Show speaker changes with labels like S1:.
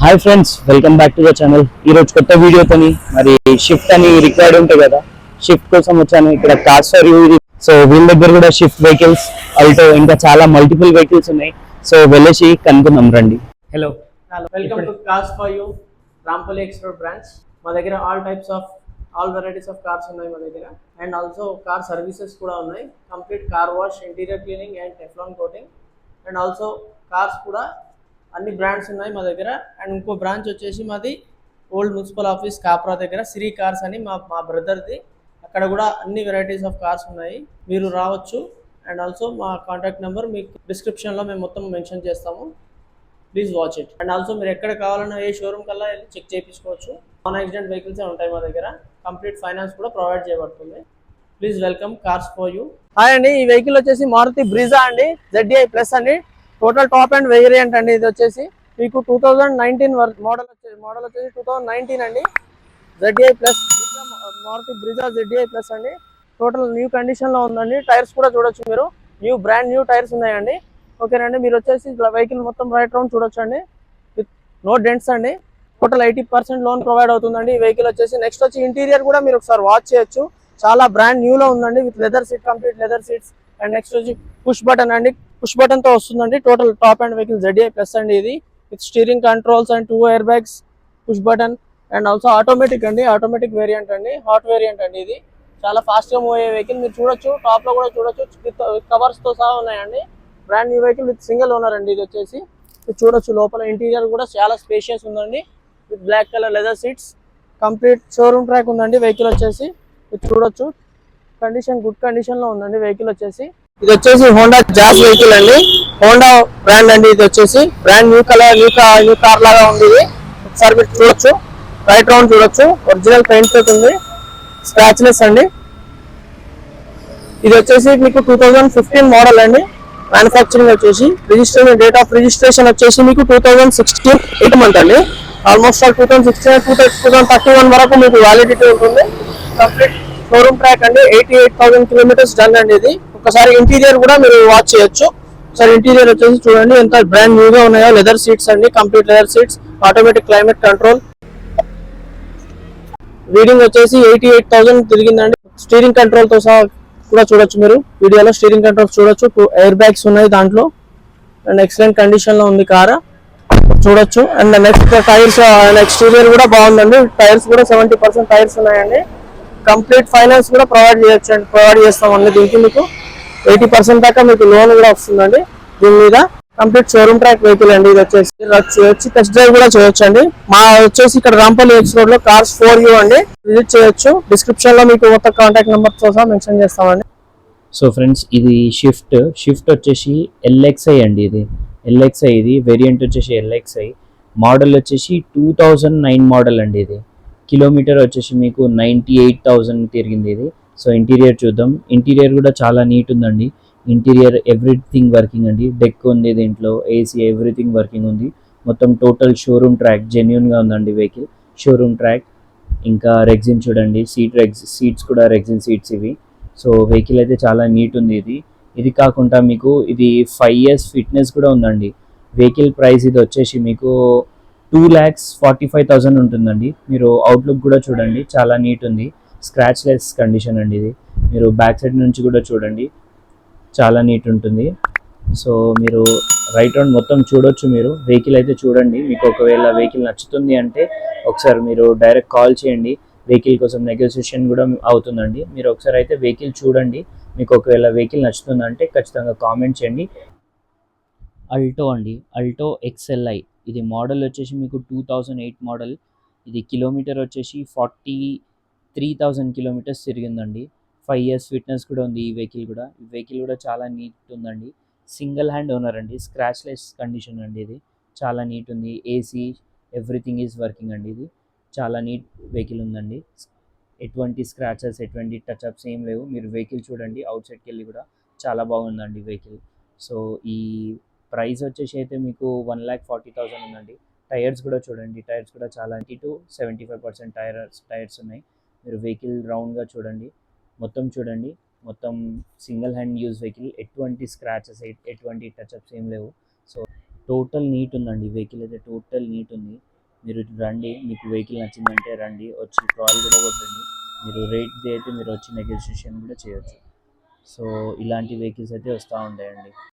S1: Hi friends, welcome back to the channel. ఈరోజు కొత్త వీడియోతోని మరి షిఫ్ట్ అని రిక్వైర్డ్ ఉంటాయి కదా, షిఫ్ట్ కోసం వచ్చాను. ఇక్కడ కార్స్ ఫర్ యూ ఇది. సో వీళ్ళ దగ్గర కూడా షిఫ్ట్ వెహికల్స్, ఆల్టో, ఇంకా చాలా మల్టిపుల్ వెహికల్స్ ఉన్నాయి. సో వెళ్ళేసి కనుక్కుందాం రండి. Hello,
S2: welcome to cars for you Rampalli explore branch. మా దగ్గర ఆల్ వెరైటీస్ ఆఫ్ కార్స్ ఉన్నాయి మా దగ్గర. అండ్ ఆల్సో కార్ సర్వీసెస్ కూడా ఉన్నాయి. Complete car wash, interior cleaning and Teflon coating. And also cars కూడా అన్ని బ్రాండ్స్ ఉన్నాయి మా దగ్గర. అండ్ ఇంకో బ్రాంచ్ వచ్చేసి మాది ఓల్డ్ మున్సిపల్ ఆఫీస్ కాప్రా దగ్గర శ్రీ కార్స్ అని మా బ్రదర్ది. అక్కడ కూడా అన్ని వెరైటీస్ ఆఫ్ కార్స్ ఉన్నాయి, మీరు రావచ్చు. అండ్ ఆల్సో మా కాంటాక్ట్ నెంబర్ మీకు డిస్క్రిప్షన్లో మేము మొత్తం మెన్షన్ చేస్తాము. Please watch it. And also మీరు ఎక్కడ కావాలన్నా ఏ షోరూమ్ కల్లా వెళ్ళి చెక్ చేయించుకోవచ్చు. నాన్ యాక్సిడెంట్ వెహికల్స్ ఉంటాయి మా దగ్గర. కంప్లీట్ ఫైనాన్స్ కూడా ప్రొవైడ్ చేయబడుతుంది. Please welcome cars for you. Hi అండి, ఈ వెహికల్ వచ్చేసి మారుతి బ్రీజా అండి, ZDI ప్లస్ అండి. టోటల్ టాప్ అండ్ వేరియంట్ అండి. ఇది వచ్చేసి మీకు 2019 మోడల్ వచ్చేసి 2019 అండి. ZDI plus Maruti Brezza ZDI plus అండి. టోటల్ న్యూ కండిషన్లో ఉందండి. టైర్స్ కూడా చూడొచ్చు మీరు, బ్రాండ్ న్యూ టైర్స్ ఉన్నాయండి. ఓకేనండి, మీరు వచ్చేసి వెహికల్ మొత్తం రైట్ రౌండ్ చూడొచ్చు అండి, విత్ నో డెంట్స్ అండి. టోటల్ 80% లోన్ ప్రొవైడ్ అవుతుందండి ఈ వెహికల్ వచ్చేసి. నెక్స్ట్ వచ్చి ఇంటీరియర్ కూడా మీరు ఒకసారి వాచ్ చేయొచ్చు, చాలా బ్రాండ్ న్యూలో ఉందండి, with leather seat, complete leather seats. And next వచ్చి పుష్ బటన్ అండి, పుష్ బటన్ తో వస్తుందండి. Total top and vehicle ZDI plus అండి ఇది, with steering controls and 2 air bags, push button. And also automatic అండి, ఆటోమేటిక్ వేరియంట్ అండి, hot variant అండి. ఇది చాలా ఫాస్ట్ గా మూవ్ అయ్యే వెహికల్. మీరు చూడొచ్చు, టాప్ లో కూడా చూడొచ్చు, విత్ కవర్స్ తో సహా ఉన్నాయండి. Brand new vehicle with single owner అండి ఇది వచ్చేసి. మీరు చూడొచ్చు, లోపల ఇంటీరియర్ కూడా చాలా స్పేషియస్ ఉందండి, with black colour leather seats. Complete showroom track ఉందండి వెహికల్ వచ్చేసి. మీరు చూడొచ్చు, కండిషన్ గుడ్ కండిషన్ లో ఉందండి వెహికల్ వచ్చేసి. ఇది వచ్చేసి హోండా జాజ్ వెహికల్ అండి, హోండా బ్రాండ్ అండి. ఇది వచ్చేసి brand new colour, new car లాగా ఉంది ఇది. ఒకసారి మీరు చూడొచ్చు, రైట్ రౌండ్ చూడొచ్చు, ఒరిజినల్ పెయింట్ తోటి ఉంది, స్క్రాచ్లెస్ అండి. ఇది వచ్చేసి మీకు 2015 మోడల్ అండి. మ్యానుఫ్యాక్చరింగ్ వచ్చేసి రిజిస్ట్రేషన్, డేట్ ఆఫ్ రిజిస్ట్రేషన్ వచ్చేసి మీకు 2016 8 మంత్ అండి. ఆల్మోస్ట్ 2016 2031 వరకు మీకు వ్యాలిడిటీ ఉంటుంది. కంప్లీట్ షోరూమ్ ట్రాక్ అండి, 88,000 కిలోమీటర్స్ డన్ అండి ఇది. ఒకసారి ఇంటీరియర్ కూడా మీరు వాచ్ చేయొచ్చు. ఒకసారి ఇంటీరియర్ వచ్చేసి చూడండి ఎంత బ్రాండ్ న్యూగా ఉన్నాయో. లెదర్ సీట్స్ అండి, complete leather seats, automatic climate control. Reading వచ్చేసి 88,000 తిరిగిందండి. స్టీరింగ్ కంట్రోల్ తో సహా కూడా చూడొచ్చు, మీరు వీడియోలో స్టీరింగ్ కంట్రోల్స్ చూడొచ్చు. 2 ఎయిర్ బ్యాగ్స్ ఉన్నాయి దాంట్లో. అండ్ ఎక్సలెంట్ కండిషన్ లో ఉంది కార్, చూడొచ్చు. అండ్ నెక్స్ట్ టైర్స్, ఎక్స్టీరియర్ కూడా బాగుందండి. టైర్స్ కూడా 70% టైర్స్ ఉన్నాయండి. కంప్లీట్ ఫైనాన్స్ కూడా ప్రొవైడ్ చేస్తామండి. దీనికి మీకు 80% దాకా మీకు లోన్ కూడా వస్తుందండి దీని మీద. కంప్లీట్ షోరూమ్ ట్రాక్ వెహికల్ అండి ఇది వచ్చి టెస్ట్ డ్రైవ్ కూడా చేయొచ్చు అండి. మా వచ్చేసి ఇక్కడ రాంపల్లి ఎక్స్ రోడ్ లో కార్స్ ఫర్ యూ అండి, విజిట్ చేయొచ్చు. డిస్క్రిప్షన్ లో మీకు మొత్తం కాంటాక్ట్ నెంబర్ తో మెన్షన్ చేస్తామండి.
S1: సో ఫ్రెండ్స్, ఇది షిఫ్ట్ వచ్చేసి LXI అండి. ఇది వేరియంట్ వచ్చేసి LXI. మోడల్ వచ్చేసి 2009 మోడల్ అండి. ఇది కిలోమీటర్ వచ్చేసి మీకు 98,000 తిరిగింది ఇది. సో ఇంటీరియర్ చూద్దాం. ఇంటీరియర్ కూడా చాలా నీట్ ఉందండి. ఇంటీరియర్ ఎవ్రీథింగ్ వర్కింగ్ అండి. డెక్ ఉంది దీంట్లో, AC ఎవ్రీథింగ్ వర్కింగ్ ఉంది. మొత్తం టోటల్ షోరూమ్ ట్రాక్ జెన్యున్గా ఉందండి వెహికల్. షోరూమ్ ట్రాక్, ఇంకా రెగ్జిన్ చూడండి, సీట్స్ కూడా రెగ్జిన్ సీట్స్ ఇవి. సో వెహికల్ అయితే చాలా నీట్ ఉంది ఇది కాకుండా మీకు ఇది 5 years ఫిట్నెస్ కూడా ఉందండి. వెహికల్ ప్రైస్ ఇది వచ్చేసి మీకు 2,45,000 ఉంటుందండి. మీరు అవుట్లుక్ కూడా చూడండి, చాలా నీట్ ఉంది, స్క్రాచ్ లెస్ కండిషన్ అండి ఇది. మీరు బ్యాక్ సైడ్ నుంచి కూడా చూడండి, చాలా నీట్ ఉంటుంది. సో మీరు రైట్ రౌండ్ మొత్తం చూడొచ్చు. మీరు వెహికల్ అయితే చూడండి. మీకు ఒకవేళ వెహికల్ నచ్చుతుంది అంటే ఒకసారి మీరు డైరెక్ట్ కాల్ చేయండి. వెహికల్ కోసం నెగోసియేషన్ కూడా అవుతుందండి. మీరు ఒకసారి అయితే వెహికల్ చూడండి. మీకు ఒకవేళ వెహికల్ నచ్చుతుందంటే ఖచ్చితంగా కామెంట్ చేయండి. అల్టో అండి, అల్టో XLI. ఇది మోడల్ వచ్చేసి మీకు 2008 మోడల్. ఇది కిలోమీటర్ వచ్చేసి 43,000 కిలోమీటర్స్ తిరిగిందండి. 5 years ఫిట్నెస్ కూడా ఉంది ఈ వెహికల్ కూడా చాలా నీట్ ఉందండి. సింగిల్ హ్యాండ్ ఓనర్ అండి, స్క్రాచ్ లెస్ కండిషన్ అండి. ఇది చాలా నీట్ ఉంది, AC ఎవ్రీథింగ్ ఈజ్ వర్కింగ్ అండి. ఇది చాలా నీట్ వెహికల్ ఉందండి. ఎటువంటి స్క్రాచెస్, ఎటువంటి టచ్అప్స్ ఏం లేవు. మీరు వెహికల్ చూడండి, అవుట్ సైడ్కి వెళ్ళి కూడా చాలా బాగుందండి వెహికల్. సో ఈ ప్రైస్ వచ్చేసి అయితే మీకు 1,40,000 ఉందండి. టైర్స్ కూడా చూడండి, టైర్స్ కూడా చాలా 75% టైర్స్ ఉన్నాయి. మీరు వెహికల్ రౌండ్గా చూడండి, మొత్తం చూడండి. మొత్తం సింగిల్ హ్యాండ్ యూజ్ వెహికల్, ఎటువంటి స్క్రాచెస్, ఎటువంటి టచ్అప్స్ ఏం లేవు. సో టోటల్ నీట్ ఉందండి, వెహికల్ అయితే టోటల్ నీట్ ఉంది. మీరు రండి, మీకు వెహికల్ నచ్చిందంటే రండి, వచ్చి కాల్ కూడా కొట్టండి. మీరు రేట్ది అయితే మీరు వచ్చి నెగోషియేషన్ కూడా చేయొచ్చు. సో ఇలాంటి వెహికల్స్ అయితే వస్తూ ఉంటాయండి.